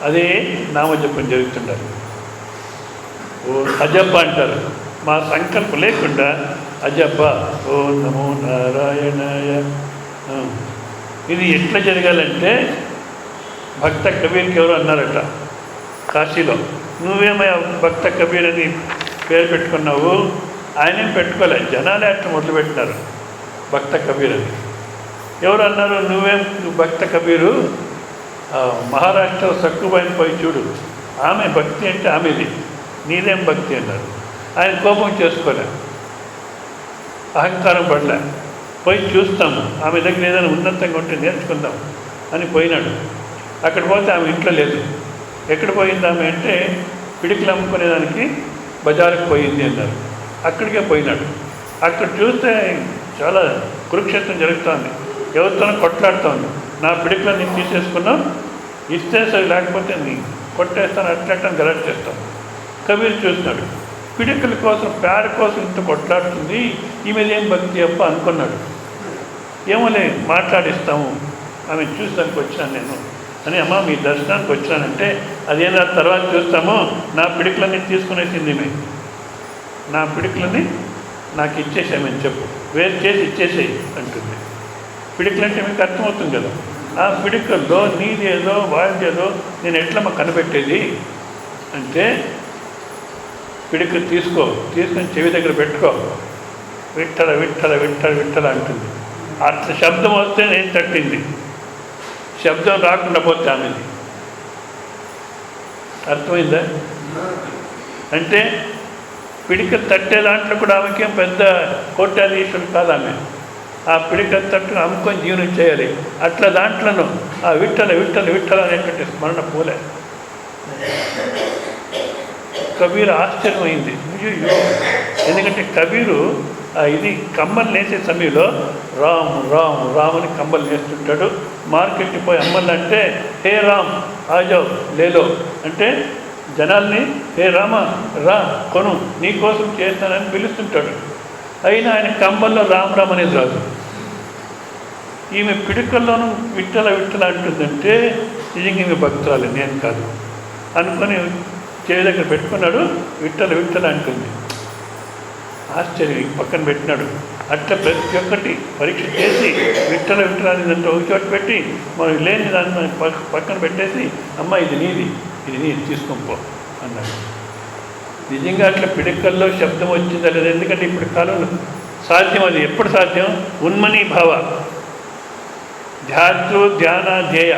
అదే నామజపం జరుగుతుండాలి. ఓ అజప్ప అంటారు. మా సంకల్పం లేకుండా అజప్ప, ఓ నమో నారాయణాయ. ఇది ఎట్లా జరగాలంటే భక్త కబీర్కి ఎవరు అన్నారట కాశీలో, నువ్వేమయ్యా భక్త కబీర్ అని పేరు పెట్టుకున్నావు? ఆయనేం పెట్టుకోలే, జనాలే అట్లా మొదలుపెట్టినారు భక్త కబీర్ అని. ఎవరు అన్నారు నువ్వు భక్త కబీరు? మహారాష్ట్ర సక్కుబాయిని పోయి చూడు, ఆమె భక్తి అంటే ఆమెది, నీదేం భక్తి అన్నారు. ఆయన కోపం చేసుకోలే, అహంకారం పడలే, పోయి చూస్తాము ఆమె దగ్గర ఏదైనా ఉన్నతంగా ఉంటే నేర్చుకుందాం అని పోయినాడు. అక్కడ పోతే ఆమె ఇంట్లో లేదు. ఎక్కడ పోయింది ఆమె అంటే పిడికిలు అమ్ముకునేదానికి బజారుకు పోయింది అన్నారు. అక్కడికే పోయినాడు. అక్కడ చూస్తే చాలా కురుక్షేత్రం జరుగుతోంది, ఎవరితోనో కొట్లాడుతోంది. నా పిడికిలను నేను తీసేసుకున్నావు, ఇస్తే సరే, లేకపోతే నీ కొట్టేస్తాను, అట్లట్టని గలట్ చేస్తాను. కబీర్ చూస్తున్నాడు, పిడికల కోసం పేడ కోసం ఇంత కొట్లాడుతుంది, ఈమె ఏం భక్తి అప్ప అనుకున్నాడు. ఏమోలే మాట్లాడిస్తాము, ఆమె చూసానికి వచ్చాను నేను అని. అమ్మ మీ దర్శనానికి వచ్చానంటే అదేనా తర్వాత చూస్తామో, నా పిడికలన్నీ తీసుకునేసింది ఈమె, నా పిడికలని నాకు ఇచ్చేసామని చెప్పు, వేరు చేసి ఇచ్చేసేయి అంటుంది. పిడికలంటే మీకు అర్థమవుతుంది కదా. ఆ పిడికల్లో నీదేదో వాళ్ళదేదో నేను ఎట్లమ్మ కనిపెట్టేది అంటే, పిడిక తీసుకొని చెవి దగ్గర పెట్టుకో, విట్టల విట్టల విట్టల విట్టల అంటుంది. అట్లా శబ్దం వస్తే నేను తట్టింది, శబ్దం రాకుండా పోతే ఆమెది. అర్థమైందా? అంటే పిడిక తట్టే దాంట్లో కూడా ఆమెకేం పెద్ద కోట్యాధీశ్వరుడు కాదు ఆమె. ఆ పిడిక తట్టును అమ్ముకొని జీవనం చేయాలి. అట్లా దాంట్లోనూ ఆ విట్టల విట్టల విట్టల అనేటువంటి స్మరణ పోలే. కబీరు ఆశ్చర్యమైంది. ఎందుకంటే కబీరు ఇది కమ్మలు నేసే సమయంలో రామ్ రామ్ రామ్ అని కమ్మలు నేస్తుంటాడు. మార్కెట్కి పోయి అమ్మాలంటే హే రామ్ ఆజావ్ లేలో అంటే జనాల్ని హే రామ రా కొను నీకోసం చేస్తానని పిలుస్తుంటాడు. అయినా ఆయన కమ్మల్లో రామ్ రామ్ అనేది రాదు. ఈమె పిడికల్లోనూ విట్టల విట్టల అంటుందంటే నిజంగా ఈమె భక్తురాలు, నేను కాదు అనుకొని చేయి దగ్గర పెట్టుకున్నాడు. విట్టల విట్టల అంటుంది. ఆశ్చర్యం పక్కన పెట్టినాడు. అట్లా ప్రతి ఒక్కటి పరీక్ష చేసి విట్టల విట్టల అనేదంటే ఒక చోట పెట్టి మనం లేని దాన్ని పక్కన పెట్టేసి అమ్మ ఇది నీది తీసుకొని అన్నాడు. నిజంగా అట్లా పిడికల్లో శబ్దం వచ్చిందా లేదా? ఎందుకంటే ఇప్పుడు కాలంలో సాధ్యం, అది ఎప్పుడు సాధ్యం? ఉన్మనీ భావ, ధ్యాతృ ధ్యాన ధ్యేయ,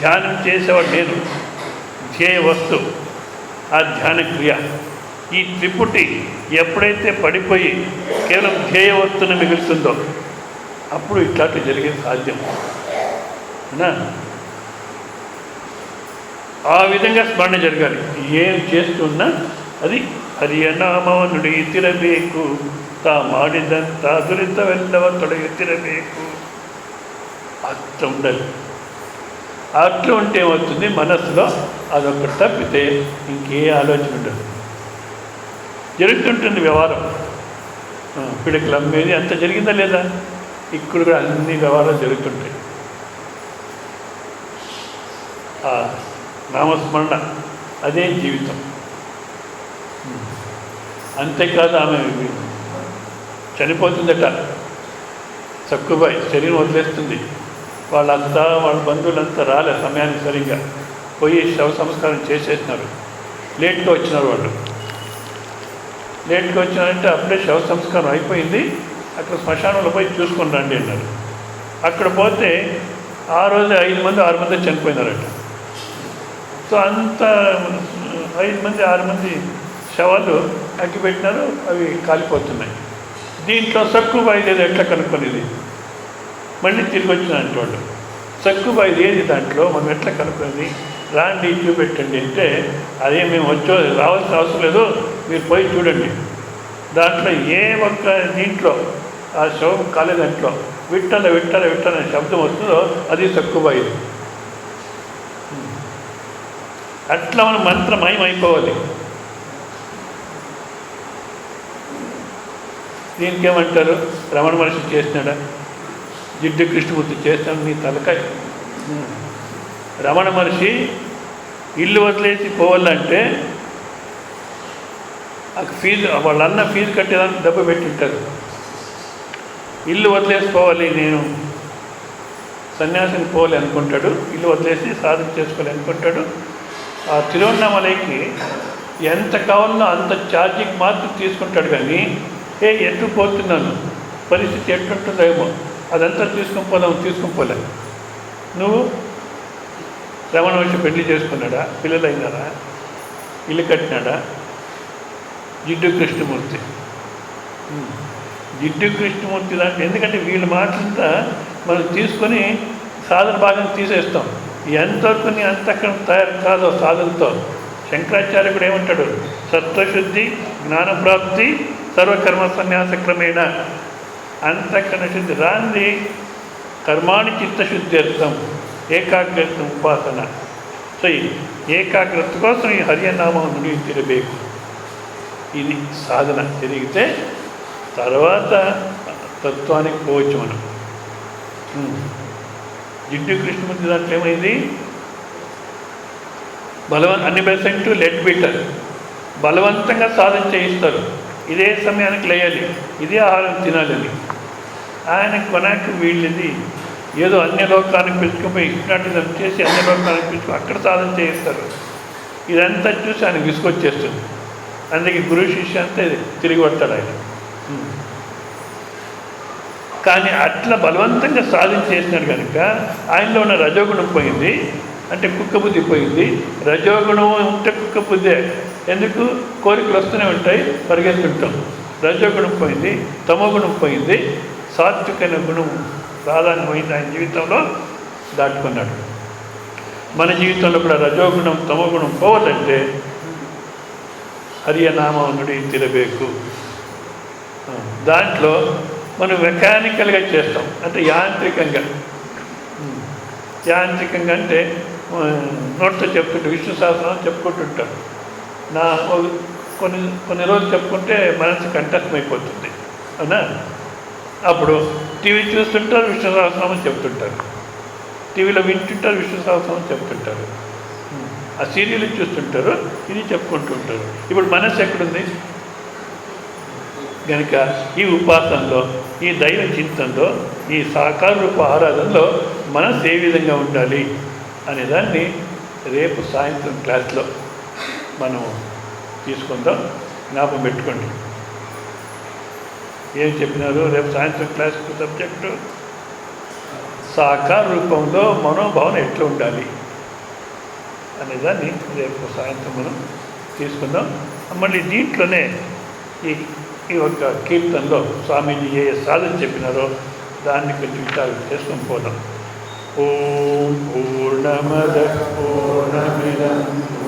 ధ్యానం చేసేవాడు నేను, ధ్యేయ వస్తు ఆ ధ్యాన క్రియ, ఈ త్రిపుటి ఎప్పుడైతే పడిపోయి కేవలం ధ్యేయ వస్తువును మిగులుతుందో అప్పుడు ఇట్లాంటి జరిగేది సాధ్యం. ఆ విధంగా స్మరణ జరగాలి. ఏం చేస్తున్నా అది ಹರಿಯನಾಮವನು ಎತ್ತಿರಬೇಕು, ತಾ ಮಾಡಿದಂಥ ದುರಿತವೆಲ್ಲವ ತೊಡೆಯುತ್ತಿರಬೇಕು. అట్లా ఉండాలి. అట్లా ఉంటే ఏమవుతుంది, మనసులో అదొకటి తప్పితే ఇంకే ఆలోచన ఉండదు. జరుగుతుంటుంది వ్యవహారం. పిడికలు అమ్మేది అంత జరిగిందా లేదా? ఇక్కడ కూడా అన్ని వ్యవహారాలు జరుగుతుంటాయి. నామస్మరణ అదే జీవితం. అంతేకాదు ఆమె చనిపోతుందట. సక్కుబాయి శరీరం వదిలేస్తుంది. వాళ్ళంతా వాళ్ళ బంధువులంతా రాలే సమయానికి సరిగ్గా, పోయి శవ సంస్కారం చేసేసినారు. లేట్గా వచ్చినారు వాళ్ళు. లేట్గా వచ్చినారంటే అప్పుడే శవ సంస్కారం అయిపోయింది, అక్కడ శ్మశానంలో పోయి చూసుకొని రండి అన్నారు. అక్కడ పోతే ఆ రోజు 5 మంది 6 మంది చనిపోయినారట. సో అంత 5 మంది 6 మంది శవాలు అగ్గిపెట్టినారు, అవి కాలిపోతున్నాయి. దీంట్లో సక్కుబాయి ఏది ఎట్లా కనుక్కొనేది? మళ్ళీ తిరిగి వచ్చినారంటే వాళ్ళు, సక్కుబాయి ఏది దాంట్లో మనం ఎట్లా కనుక్కొనేది, రాండి చూపెట్టండి అంటే, అదే మేము రావాల్సిన అవసరం లేదు, మీరు పోయి చూడండి. దాంట్లో ఏ ఒక్క దీంట్లో ఆ శవం కాలే దాంట్లో విట్టల విట్టల విట్టల అనే శబ్దం వస్తుందో అది సక్కుబాయిది. అట్లా మనం మంత్రమయం అయిపోవాలి. దీనికి ఏమంటారు? రమణ మహర్షి చేసినాడా? జిడ్డు కృష్ణమూర్తి చేస్తాను నీ తలకాయ. రమణ మహర్షి ఇల్లు వదిలేసి పోవాలంటే ఫీజు, వాళ్ళన్న ఫీజు కట్టేదానికి డబ్బు పెట్టింటారు. ఇల్లు వదిలేసిపోవాలి, నేను సన్యాసిని పోవాలి అనుకుంటాడు. ఇల్లు వదిలేసి సాధన చేసుకోవాలి అనుకుంటాడు. ఆ తిరువన్నామలైకి ఎంత కావాలనో అంత ఛార్జింగ్ మాత్రం తీసుకుంటాడు. కానీ ఎటు పోతున్నాను, పరిస్థితి ఎట్టుంటుందేమో, అదంతా తీసుకొని పోదాం, తీసుకొని పోలే. నువ్వు రమణ వచ్చి పెళ్లి చేసుకున్నాడా, పిల్లలు అయినారా, ఇల్లు కట్టినాడా? జిడ్డు కృష్ణమూర్తి. జిడ్డు కృష్ణమూర్తి దాంట్లో ఎందుకంటే వీళ్ళ మాటలంతా మనం తీసుకొని సాధన భాగం తీసేస్తాం. ఎంతవరకు నీ అంతఃకరణ తయారు కాదో సాధనతో. శంకరాచార్య కూడా ఏమంటాడు, సత్వశుద్ధి, జ్ఞానప్రాప్తి, సర్వకర్మ సన్యాస క్రమేణ. అంతఃకరణ శుద్ధి రాంది కర్మాణి చిత్తశుద్ధి అర్థం, ఏకాగ్రత ఉపాసన. సో ఈ ఏకాగ్రత కోసం ఈ హరియనామం ನುಡಿಯುತ್ತಿರಬೇಕು. ఇది సాధన జరిగితే తర్వాత తత్వానికి పోవచ్చు మనం. జిడ్డు కృష్ణమూర్తి దాంట్లో ఏమైంది, అన్ని బెసెంటు లెడ్ బీటర్, బలవంతంగా సాధన చేయిస్తారు. ఇదే సమయానికి లేయాలి, ఇదే ఆహారం తినాలని. ఆయన కొనాకి వీళ్ళది ఏదో అన్ని లోకానికి పిలుచుకుపోయి హిప్నాటిజం చేసి అన్ని లోకానికి పిలుచుకుని అక్కడ సాధన చేయిస్తారు. ఇదంతా చూసి ఆయన విసుకొచ్చేస్తుంది. అందుకే గురు శిష్య అంతా తిరిగి పడతాడు ఆయన. కానీ అట్లా బలవంతంగా సాధన చేసినాడు కనుక ఆయనలో ఉన్న రజోగుణం పోయింది, అంటే కుక్క బుద్ధి పోయింది. రజోగుణం ఉంటే కుక్క బుద్ధే, ఎందుకు కోరికలు వస్తూనే ఉంటాయి, పరిగెత్తుంటాం. రజోగుణం పోయింది, తమోగుణం పోయింది, సాత్వికైన గుణం ప్రాధాన్యమైంది. ఆయన జీవితంలో దాటుకున్నాడు. మన జీవితంలో కూడా రజోగుణం తమోగుణం పోవాలంటే హరియనామం ನುಡಿಯುತ್ತಿರಬೇಕು. దాంట్లో మనం మెకానికల్గా చేస్తాం, అంటే యాంత్రికంగా. యాంత్రికంగా అంటే నోట్తో చెప్పుకుంటూ విష్ణు సహస్రనామం చెప్పుకుంటుంటాం. కొన్ని రోజులు చెప్పుకుంటే మనసు కంఠస్థమైపోతుంది అవునా. అప్పుడు టీవీ చూస్తుంటారు, విష్ణు సహస్రనామం చెప్తుంటారు. టీవీలో వింటుంటారు, విష్ణు సహస్రనామం చెప్తుంటారు. ఆ సీరియల్ చూస్తుంటారు, ఇది చెప్పుకుంటూ ఉంటారు. ఇప్పుడు మనసు ఎక్కడుంది కనుక ఈ ఉపాసనలో, ఈ దైవ చింతనలో, ఈ సాకార రూప ఆరాధనలో మనసు ఏ విధంగా ఉండాలి అనేదాన్ని రేపు సాయంత్రం క్లాస్లో మనం తీసుకుందాం. జ్ఞాపకం పెట్టుకోండి. ఏం చెప్పినారు రేపు సాయంత్రం క్లాస్ సబ్జెక్టు? సాకార రూపంలో మనోభావన ఎట్లా ఉండాలి అనేదాన్ని రేపు సాయంత్రం మనం తీసుకుందాం. మళ్ళీ దీంట్లోనే ఈ యొక్క కీర్తనలో స్వామీజీ ఏ సాధన చెప్పినారో దాన్ని కొంచెం విచారం చేసుకొని పోదాం. ఓం పూర్ణమద పూర్ణమిదం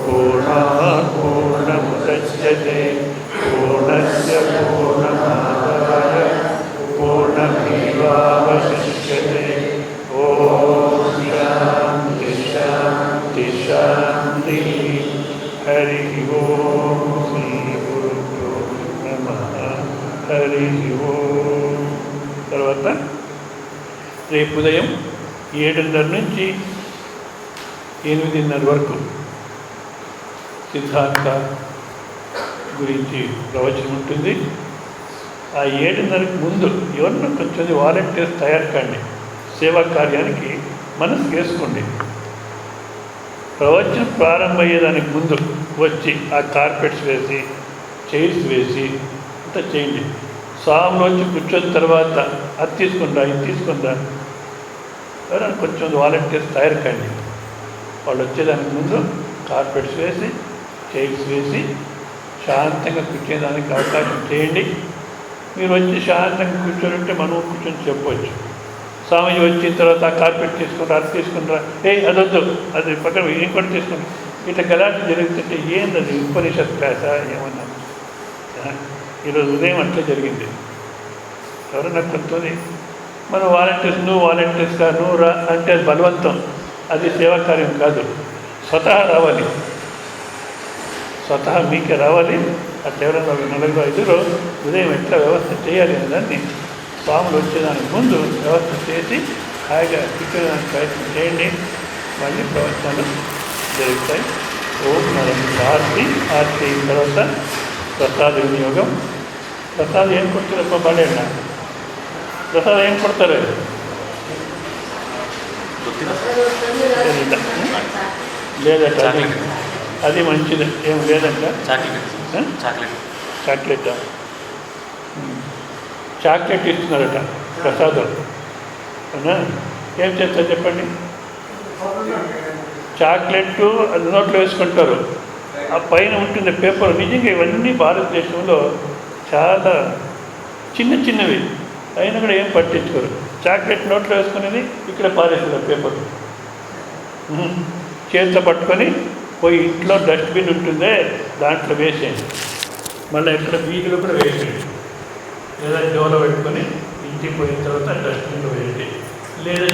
పూర్ణాత్ పూర్ణముదచ్యతే పూర్ణస్య పూర్ణమాదాయ పూర్ణమేవావశిష్యతే. ఓం శాంతి శాంతి శాంతి. హరి ఓం. శ్రీ గురుభ్యో నమః. హరి ఓం. తర్వాత రేపు ఉదయం 7:30 నుంచి 8:30 వరకు సిద్ధాంత గురించి ప్రవచనం ఉంటుంది. ఆ 7:30కి ముందు ఎవరినో కొంచెం వాలంటీర్స్ తయారు కండి, సేవా కార్యానికి మనసు వేసుకోండి. ప్రవచనం ప్రారంభమయ్యేదానికి ముందు వచ్చి ఆ కార్పెట్స్ వేసి చైర్స్ వేసి అంతా చేయండి. స్వామిలో వచ్చి కూర్చొని తర్వాత అది తీసుకుందా ఇది తీసుకుందా ఎవరైనా కొంచెం వాలంటీర్స్ తయారు కండి. వాళ్ళు వచ్చేదానికి ముందు కార్పెట్స్ వేసి చైర్స్ వేసి శాంతంగా కూర్చోడానికి అవకాశం చేయండి. మీరు వచ్చి శాంతంగా కూర్చొని ఉంటే మనం కూర్చొని చెప్పవచ్చు. స్వామీజీ వచ్చిన తర్వాత ఆ కార్పెట్ తీసుకుంటారా అది తీసుకుంటారా, అదొద్దు అది పక్కన ఇంకోటి తీసుకుంటారు. ఇట్లా గలాట జరుగుతుంటే ఏంది ఉపనిషత్ క్లాసా ఏమన్నా? ఈరోజు ఉదయం అట్లే జరిగింది. ఎవరన్నా కొంతమంది మనం నువ్వు వాలంటీర్స్గా నువ్వు రా అంటే అది బలవంతం, అది సేవా కార్యం కాదు. స్వతహా రావాలి, స్వతహా మీకే రావాలి. అట్లా ఎవరైనా 4-5 ఉదయం ఎట్లా వ్యవస్థ చేయాలి అనే దాన్ని స్వాములు వచ్చేదానికి ముందు వ్యవస్థ చేసి హాయిగా కూర్చోడానికి ప్రయత్నం చేయండి. మళ్ళీ ప్రవచనాలు జరుగుతాయి. ఓం నరం ఆర్తి ఆర్తి అయిన తర్వాత ప్రసాద వినియోగం. ప్రసాదం ఏం కొడుతారప్ప బాలేండి? ప్రసాదం ఏం కొడతారు? లేదట, అది మంచిది. ఏం లేదంట. చాక్లెటా? చాక్లెట్ ఇస్తున్నారట ప్రసాదం. అవునా? ఏం చేస్తారు చెప్పండి? చాక్లెట్ అది నోట్లో వేసుకుంటారు, ఆ పైన ఉంటుంది పేపర్. నిజంగా ఇవన్నీ భారతదేశంలో చాలా చిన్న చిన్నవి అయినా కూడా ఏం పట్టించుకోరు. చాక్లెట్ నోట్లో వేసుకునేది ఇక్కడ పారేస్తారు పేపర్, చేతితో పట్టుకొని పోయి ఇంట్లో డస్ట్బిన్ ఉంటుందే దాంట్లో వేసేయండి, మళ్ళీ ఎక్కడ వీధిలో కూడా వేసేయండి, లేదా జోలో పెట్టుకొని ఇంటికి పోయిన తర్వాత డస్ట్బిన్లో వేయండి. లేదా